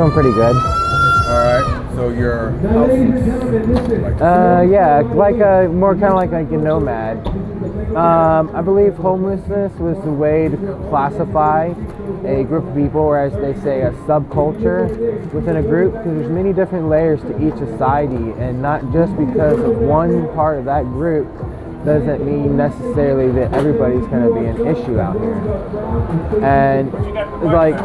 doing pretty good. All right. So your house looks Yeah, like a more kind of like a nomad. I believe homelessness was the way to classify a group of people, or as they say, a subculture within a group, because there's many different layers to each society, and not just because of one part of that group doesn't mean necessarily that everybody's going to be an issue out here. And like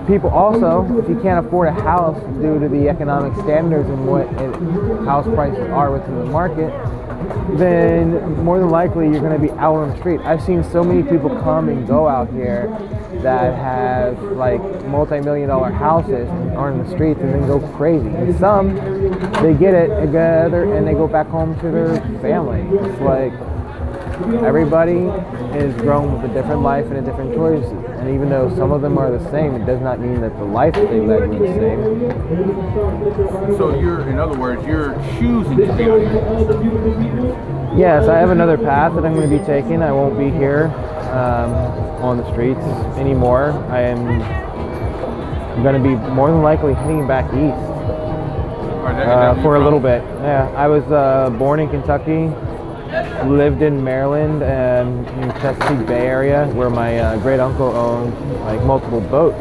people also, if you can't afford a house due to the economic standards and what house prices are within the market, then more than likely you're going to be out on the street. I've seen so many people come and go out here that have like multi-million-dollar houses and are in the streets and then go crazy. And some, they get it together and they go back home to their family. It's like everybody is grown with a different life and a different choices. And even though some of them are the same, it does not mean that the life that they led was the same. So in other words, you're choosing to be out here. Yes, I have another path that I'm going to be taking. I won't be here on the streets anymore. I'm going to be more than likely heading back east for a little bit. Yeah, I was born in Kentucky, lived in Maryland and in the Chesapeake Bay area, where my great uncle owned like multiple boats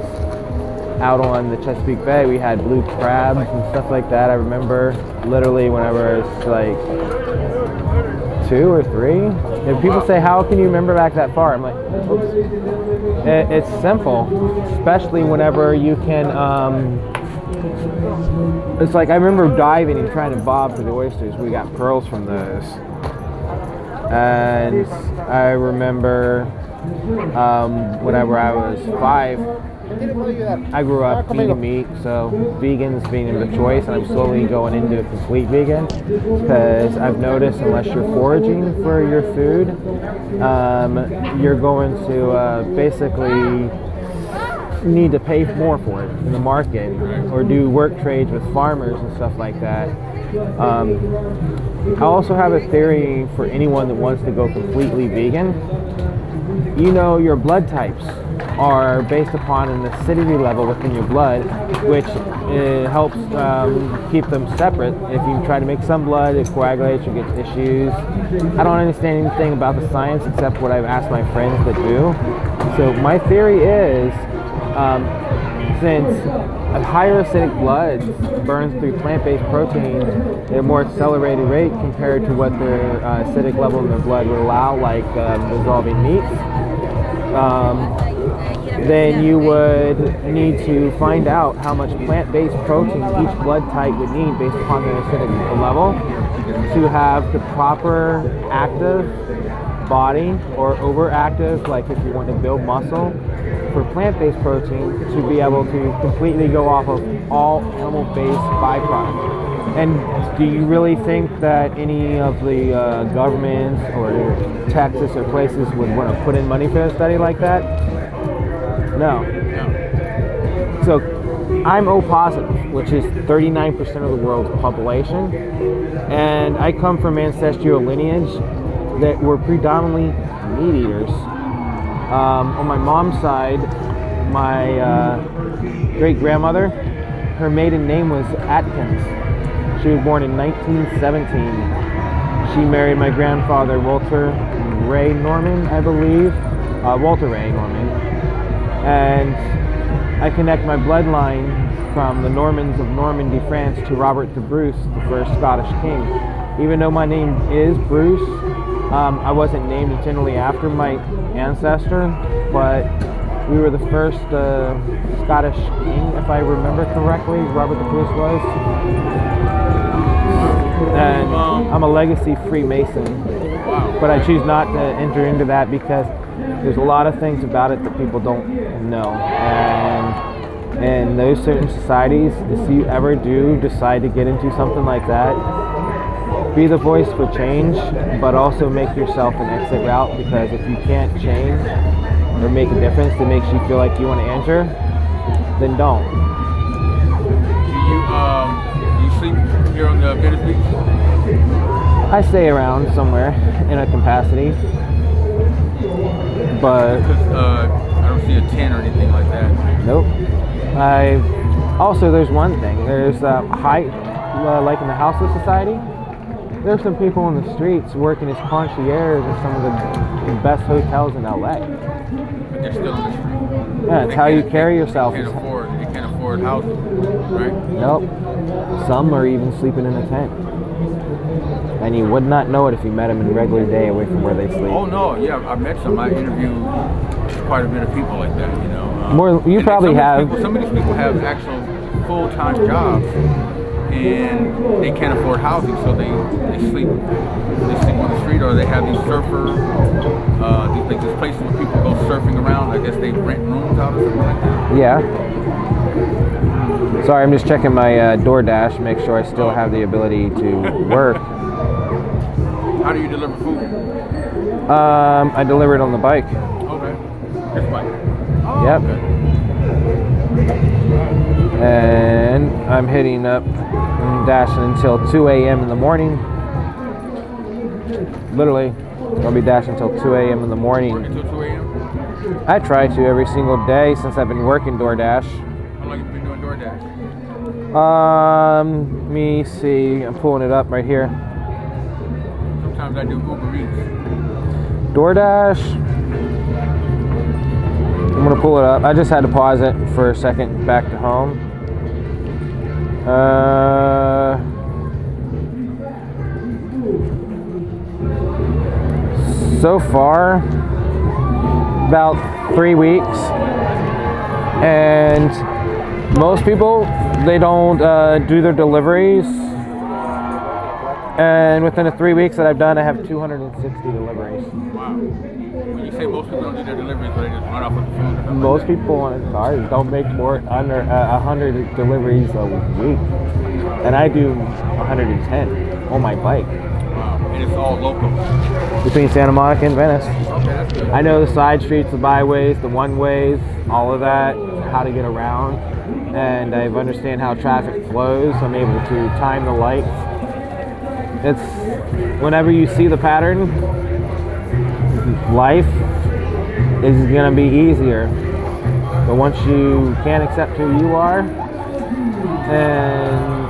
out on the Chesapeake Bay. We had blue crabs and stuff like that. I remember literally whenever I was like 2 or 3. And people say, how can you remember back that far? I'm like, oops. It's simple, especially whenever you can, it's like I remember diving and trying to bob for the oysters. We got pearls from those. And I remember whenever I was 5, I grew up eating meat, so vegans being the choice, and I'm slowly going into a complete vegan because I've noticed unless you're foraging for your food, you're going to basically need to pay more for it in the market or do work trades with farmers and stuff like that. I also have a theory for anyone that wants to go completely vegan. You know, your blood types are based upon an acidity level within your blood, which helps keep them separate. If you try to make some blood, it coagulates or gets issues. I don't understand anything about the science except what I've asked my friends that do. So my theory is, since a higher acidic blood burns through plant-based proteins at a more accelerated rate compared to what their acidic level in their blood would allow, like dissolving meats, then you would need to find out how much plant-based protein each blood type would need based upon their acidic level to have the proper active body or overactive, like if you want to build muscle, for plant-based protein to be able to completely go off of all animal-based byproducts. And do you really think that any of the governments or Texas or places would want to put in money for a study like that? No. So I'm O positive, which is 39% of the world's population, and I come from ancestral lineage that were predominantly meat eaters. On my mom's side, my great-grandmother, her maiden name was Atkins. She was born in 1917. She married my grandfather, Walter Ray Norman, I believe. Walter Ray Norman. And I connect my bloodline from the Normans of Normandy, France to Robert the Bruce, the first Scottish king. Even though my name is Bruce, I wasn't named intently after my ancestor, but we were the first Scottish king, if I remember correctly, Robert the Bruce was. And I'm a legacy Freemason, but I choose not to enter into that because there's a lot of things about it that people don't know. And in those certain societies, if you ever do decide to get into something like that, be the voice for change, but also make yourself an exit route, because if you can't change or make a difference that makes you feel like you want to enter, then don't. Do you sleep here on the Venice Beach? I stay around somewhere in a capacity, but I don't see a tent or anything like that. Nope. Also, there's one thing. There's like in the Houseless Society, there's some people in the streets working as concierge at some of the best hotels in LA. But they're still in the street. Yeah, it's how you carry yourself. They can't afford houses, right? Nope. Some are even sleeping in a tent. And you would not know it if you met them in regular day away from where they sleep. Oh no, yeah, I met some. I interviewed quite a bit of people like that, you know. More, you probably have. Some of these people have actual full-time jobs, and they can't afford housing, so they sleep on the street, or they have these surfer, these places where people go surfing around. I guess they rent rooms out or something like that. Yeah. Sorry, I'm just checking my DoorDash, make sure I still have the ability to work. How do you deliver food? I deliver it on the bike. Okay. This bike? Oh, yep. Okay. And I'm hitting up and dashing until 2 a.m. in the morning. Literally, I'll be dashing until 2 a.m. in the morning. Work until 2 a.m.? I try to every single day since I've been working DoorDash. How long have you been doing DoorDash? Let me see. I'm pulling it up right here. Sometimes I do Uber Eats. DoorDash. I'm gonna pull it up. I just had to pause it for a second back to home. So far, about 3 weeks, and most people, they don't do their deliveries, and within the 3 weeks that I've done, I have 260 deliveries. Wow. When you say most people don't do their deliveries, so they just run off with the phone or something? Most people on cars don't make more under 100 deliveries a week, and I do 110 on my bike. Wow. And it's all local? Between Santa Monica and Venice. Okay, that's good. I know the side streets, the byways, the one-ways, all of that, how to get around, and I understand how traffic flows. I'm able to time the lights. It's whenever you see the pattern, life is gonna be easier. But once you can't accept who you are and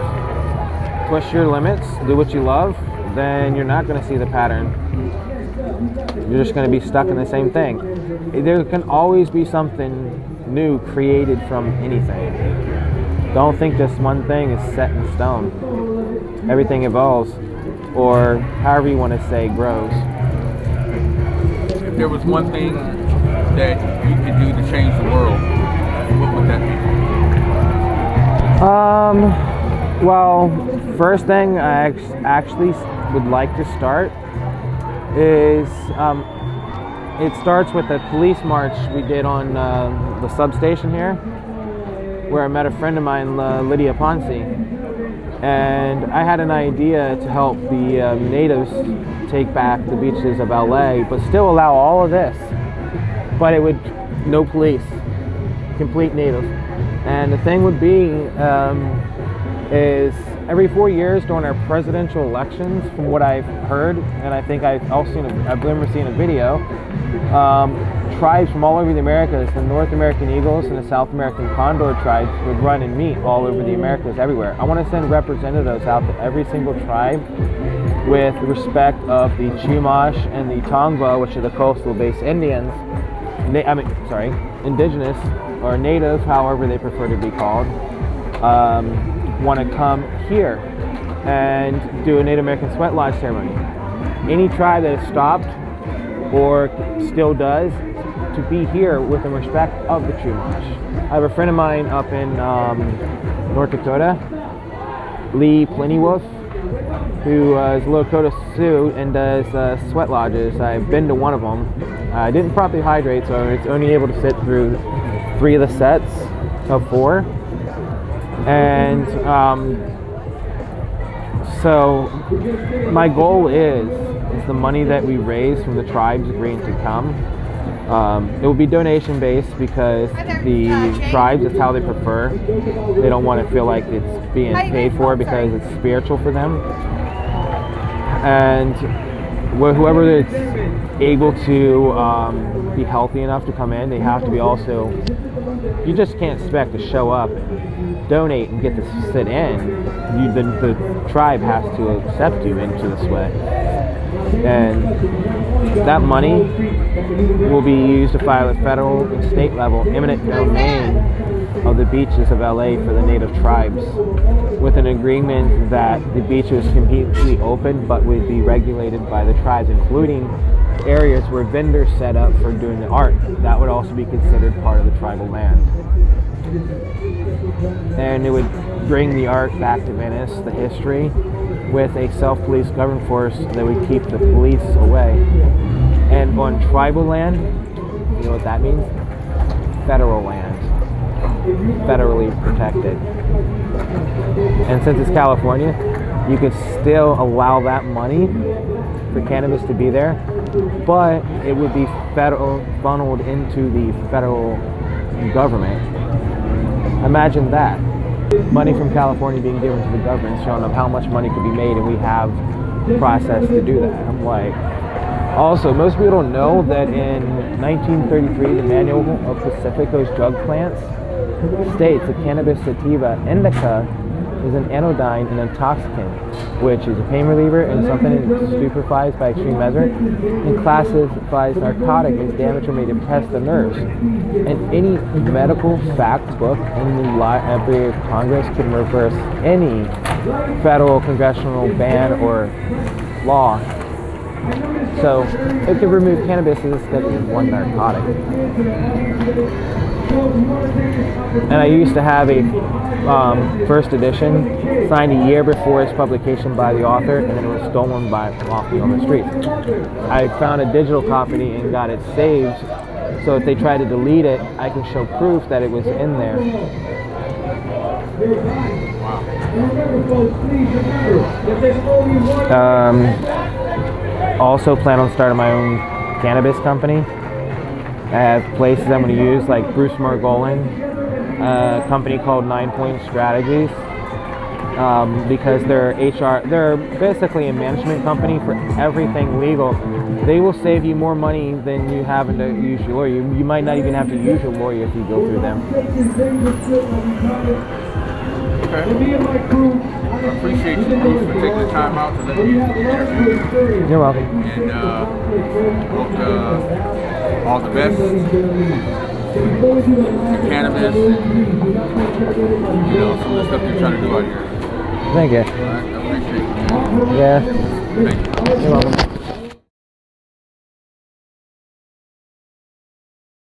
push your limits, do what you love, then you're not gonna see the pattern. You're just gonna be stuck in the same thing. There can always be something new created from anything. Don't think this one thing is set in stone. Everything evolves, or however you want to say, grows. If there was one thing that you could do to change the world, what would that be? Well, first thing I actually would like to start is it starts with a police march we did on the substation here, where I met a friend of mine, Lydia Ponce, and I had an idea to help the natives take back the beaches of LA, but still allow all of this, but it would, no police, complete native. And the thing would be is every 4 years during our presidential elections, from what I've heard, and I think I've remember seeing a video, tribes from all over the Americas, the North American Eagles and the South American Condor tribes would run and meet all over the Americas everywhere. I want to send representatives out to every single tribe with respect of the Chumash and the Tongva, which are the coastal-based Indians, indigenous or native, however they prefer to be called, want to come here and do a Native American sweat lodge ceremony. Any tribe that has stopped or still does, to be here with the respect of the Chumash. I have a friend of mine up in North Dakota, Lee Plennywolf, who is Lakota Sioux and does sweat lodges. I've been to one of them. I didn't properly hydrate, so it's only able to sit through 3 of the sets of 4. And so my goal is the money that we raise from the tribes agreeing to come. It will be donation based because the tribes, it's how they prefer. They don't want to feel like it's being paid for because it's spiritual for them. And whoever is able to be healthy enough to come in, they have to be also you just can't expect to show up, donate, and get to sit in. The tribe has to accept you into the sweat. And that money will be used to file at federal and state level eminent domain of the beaches of LA for the native tribes, with an agreement that the beach was completely open but would be regulated by the tribes, including areas where vendors set up for doing the art. That would also be considered part of the tribal land. And it would bring the art back to Venice, the history, with a self-police government force that would keep the police away. And on tribal land, you know what that means? Federal land. Federally protected. And since it's California, you could still allow that money for cannabis to be there, but it would be funneled into the federal government. Imagine that. Money from California being given to the government, showing up how much money could be made, and we have the process to do that. I'm like, also, most people don't know that in 1933, the Manual of Pacifico's drug plants states that cannabis sativa indica is an anodyne and intoxicant, which is a pain reliever and something that stupefies by extreme measure, and classifies narcotic as damage or may depress the nerves. And any medical fact book in the Library of Congress can reverse any federal congressional ban or law. So it could remove cannabis as one narcotic. And I used to have a first edition signed a year before its publication by the author, and then it was stolen off me on the street. I found a digital copy and got it saved, so if they try to delete it, I can show proof that it was in there. Also plan on starting my own cannabis company. I have places I'm going to use, like Bruce Margolin, a company called 9 Point Strategies, because they're basically a management company for everything legal. They will save you more money than you having to use your lawyer. You might not even have to use your lawyer if you go through them. Okay. I appreciate you, Bruce, for taking the time out to let me interview. You're welcome. And hope all the best to cannabis and some of the stuff you're trying to do out here. Thank you. All right, I appreciate it. Yeah. Thank you. You're welcome.